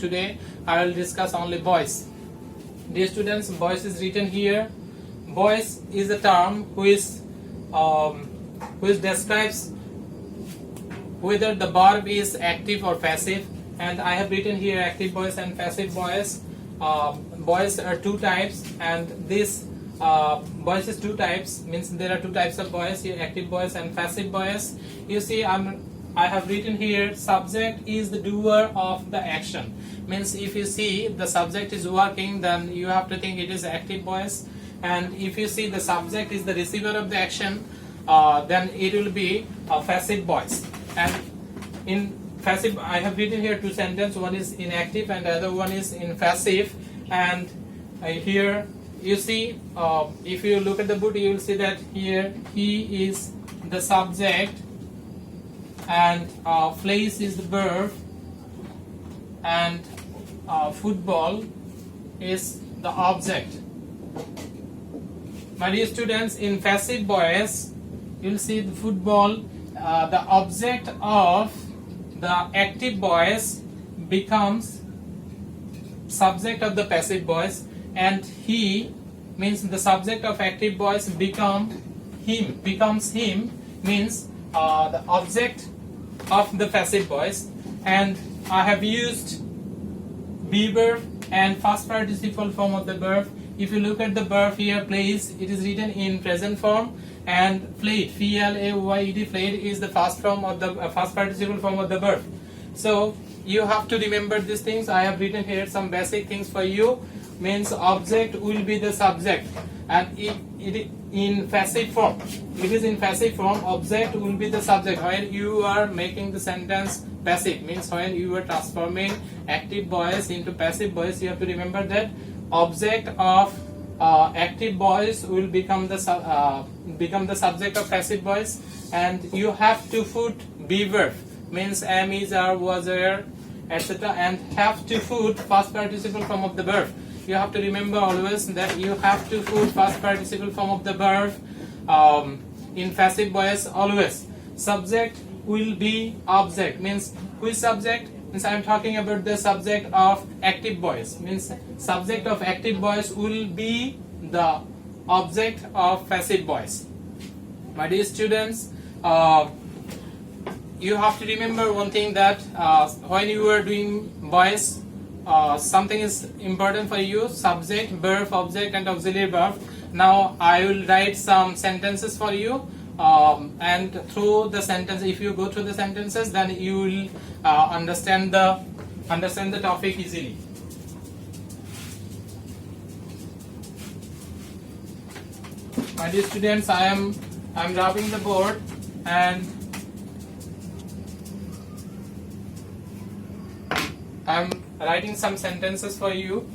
today I will discuss only boys. Dear students, boys is written here. Boys is a term which describes whether the verb is active or passive, and I have written here active boys and passive boys. Boys are two types, and this boys is two types, means there are two types of boys here, active boys and passive boys. You see, I have written here subject is the doer of the action, means if you see the subject is working, then you have to think it is active voice, and if you see the subject is the receiver of the action, then it will be a passive voice. And in passive, I have written here two sentences, one is in active and the other one is in passive. And here you see, if you look at the book, you will see that here he is the subject and plays is the verb, and football is the object. My dear students, in passive voice you will see the football, the object of the active voice becomes subject of the passive voice, and he means the subject of active voice becomes him, means the object of the passive voice. And I have used be verb and past participle form of the verb. If you look at the verb here, plays, it is written in present form, and played, P-L-A-Y-E-D, played is the past form of the past participle form of the verb. So you have to remember these things. I have written here some basic things for you. Means object will be the subject, and it in passive form. It is in passive form. Object will be the subject. When you are making the sentence passive, means when you are transforming active voice into passive voice, you have to remember that object of active voice will become the subject of passive voice, and you have to put be verb, means am, is, are, was, are, etc., and have to put past participle form of the verb. You have to remember always that you have to put past participle form of the verb in passive voice always. Subject will be object, means which subject? Means I am talking about the subject of active voice, means subject of active voice will be the object of passive voice. My dear students, you have to remember one thing, that when you are doing voice, something is important for you: subject, verb, object and auxiliary verb. Now I will write some sentences for you, and through the sentence, if you go through the sentences, then you will understand the topic easily. My dear students, I am rubbing the board, and I am writing some sentences for you.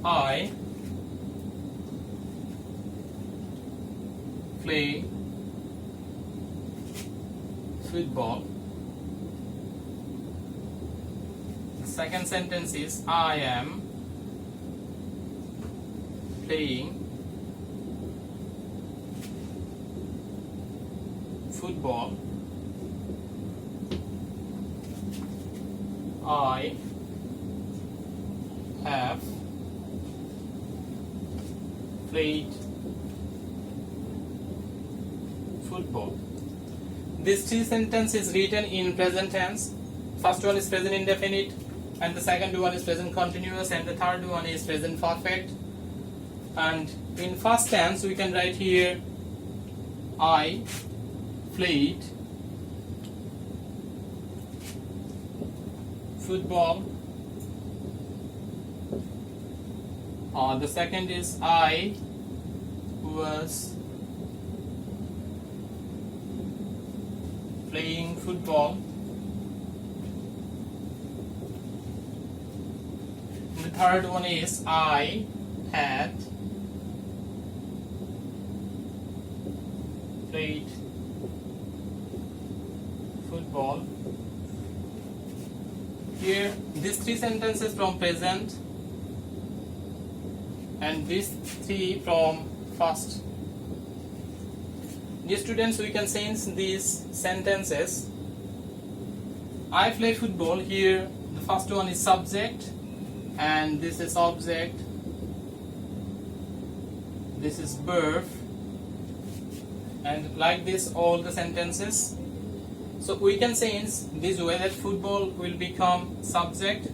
I play football. The second sentence is I am playing football. I have played football. This three sentence is written in present tense. First one is present indefinite, and the second one is present continuous, and the third one is present perfect. And in first tense we can write here I played football. The second is I was playing football. The third one is I had played football. Here, these three sentences from present and these three from past. Dear students, we can change these sentences. I play football. Here the first one is subject and this is object, this is verb, and like this all the sentences. So we can change this way that football will become subject,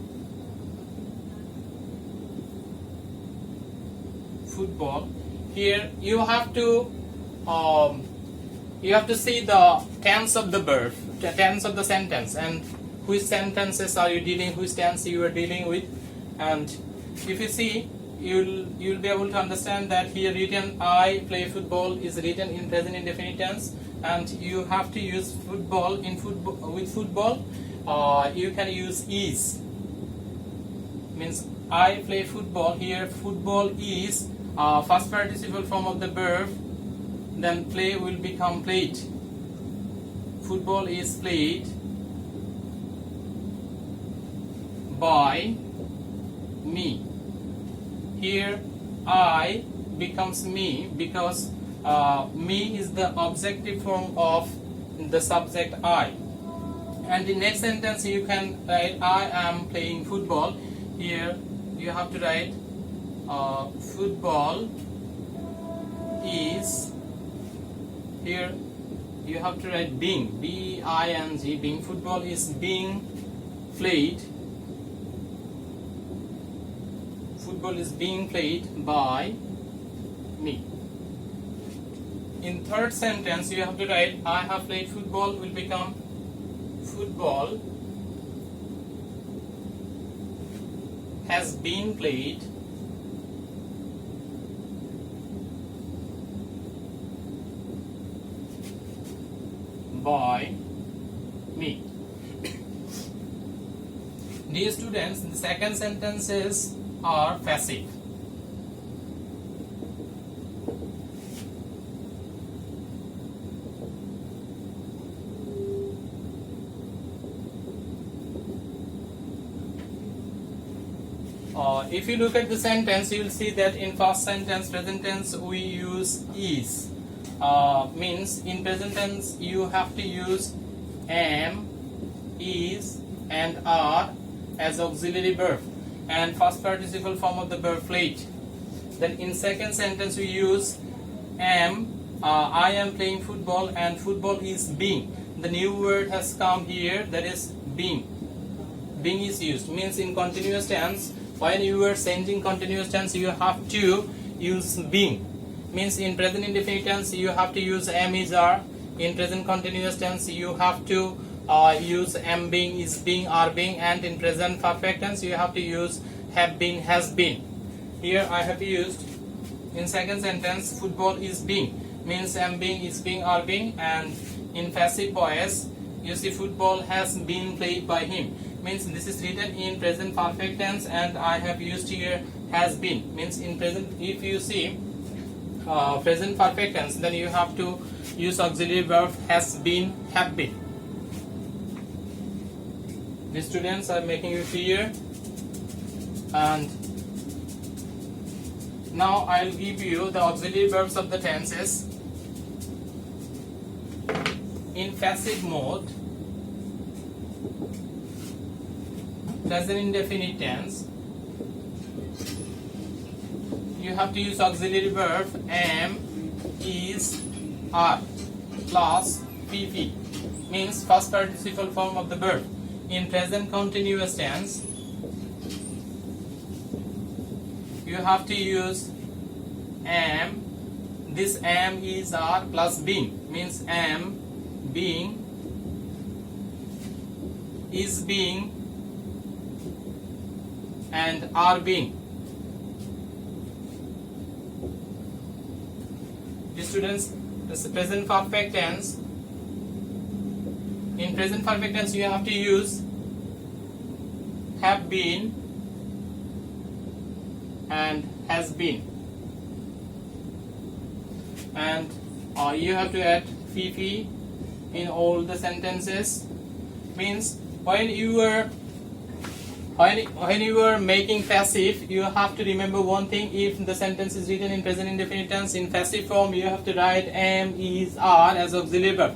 football. Here you have to see the tense of the verb, the tense of the sentence, and which sentences are you dealing, which tense you are dealing with. And if you see, you'll be able to understand that here written I play football is written in present indefinite tense, and you have to use football in football. With football you can use is, means I play football. Here football is first participle form of the verb, then play will become played. Football is played by me. Here I becomes me because me is the objective form of the subject I. And the next sentence you can write I am playing football. Here you have to write football is, here you have to write being, B-I-N-G, being. Football is being played, football is being played by me. In third sentence you have to write I have played football will become football has been played by me. Dear students, the second sentences are passive. If you look at the sentence, you will see that in first sentence, present tense, we use is. Means in present tense you have to use am, is and are as auxiliary verb and first participle form of the verb played. Then in second sentence we use am, I am playing football and football is being. The new word has come here, that is being. Being is used, means in continuous tense. When you are changing continuous tense you have to use being. Means in present indefinite tense you have to use am, is, are. In present continuous tense you have to use am being, is being, are being, and in present perfect tense you have to use have been, has been. Here I have used in second sentence football is being, means am being, is being, are being, and in passive voice you see football has been played by him. Means this is written in present perfect tense and I have used here has been. Means in present, if you see present perfect tense, then you have to use auxiliary verb has been, have been. The students are making it clear. And now I'll give you the auxiliary verbs of the tenses. In passive mode, present indefinite tense, you have to use auxiliary verb am, is, are plus pp, means first participle form of the verb. In present continuous tense you have to use am, this am, is, are plus being, means am being, is being, and are being. The students, this is present perfect tense. In present perfect tense you have to use have been and has been, and you have to add pp in all the sentences. Means when you are When you are making passive, you have to remember one thing. If the sentence is written in present indefinite tense in passive form, you have to write am, is, are as auxiliary verb.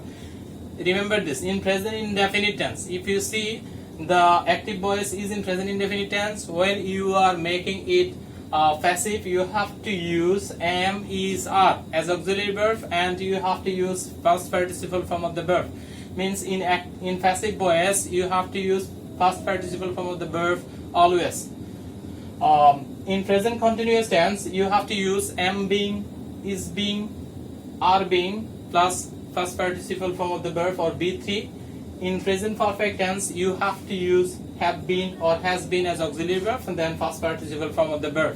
Remember this. In present indefinite tense, if you see the active voice is in present indefinite tense, when you are making it passive, you have to use am, is, are as auxiliary verb, and you have to use past participle form of the verb. Means in passive voice, you have to use past participle form of the verb always. In present continuous tense, you have to use am being, is being, are being plus past participle form of the verb or B3. In present perfect tense, you have to use have been or has been as auxiliary verb and then past participle form of the verb.